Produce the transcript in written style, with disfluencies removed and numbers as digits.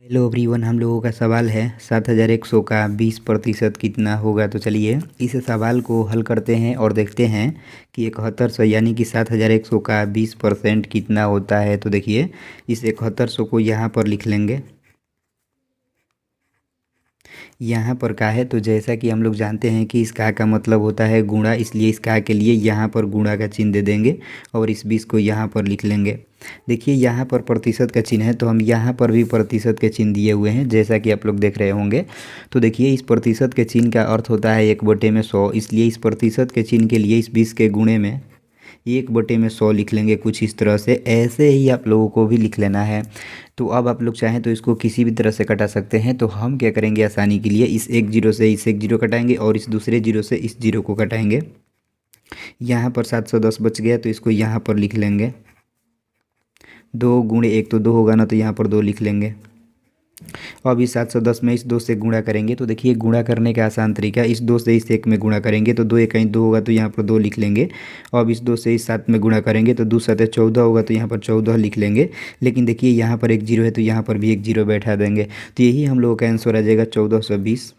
Hello everyone, हम लोगों का सवाल है 7100 का 20% कितना होगा। तो चलिए इस सवाल को हल करते हैं और देखते हैं कि 7100 यानी कि 7100 का 20% कितना होता है। तो देखिए इस 7100 को यहाँ पर लिख लेंगे। यहाँ पर का है तो जैसा कि हम लोग जानते हैं कि इस का मतलब होता है गुणा, इसलिए इस का के लिए यहाँ पर गुणा का चिन्ह दे देंगे और इस 20 को यहाँ पर लिख लेंगे। देखिए यहाँ पर प्रतिशत का चिन्ह है तो हम यहाँ पर भी प्रतिशत के चिन्ह दिए हुए हैं, जैसा कि आप लोग देख रहे होंगे। तो देखिए इस प्रतिशत के चिन्ह का अर्थ होता है 1/100, इसलिए इस प्रतिशत के चिन्ह के लिए इस 20 के गुणे में 1/100 लिख लेंगे। कुछ इस तरह से ऐसे ही आप लोगों को भी लिख लेना है। तो अब आप लोग चाहें तो इसको किसी भी तरह से कटा सकते हैं। तो हम क्या करेंगे, आसानी के लिए इस एक जीरो से इस एक जीरो कटाएंगे और इस दूसरे जीरो से इस जीरो को कटाएंगे। यहाँ पर 710 बच गया तो इसको यहाँ पर लिख लेंगे। 2 × 1 तो 2 होगा ना, तो यहाँ पर 2 लिख लेंगे। अब इस 710 में इस 2 से गुणा करेंगे तो देखिए गुणा करने का आसान तरीका, इस 2 से इस 1 में गुणा करेंगे तो 2 कहीं 2 होगा तो यहाँ पर 2 लिख लेंगे। अब इस 2 से इस 7 में गुणा करेंगे तो 2 7 14 होगा तो यहाँ पर 14 लिख लेंगे। लेकिन देखिए यहाँ पर एक जीरो है तो यहाँ पर भी एक जीरो बैठा देंगे। तो यही हम लोगों का आंसर आ जाएगा 1420।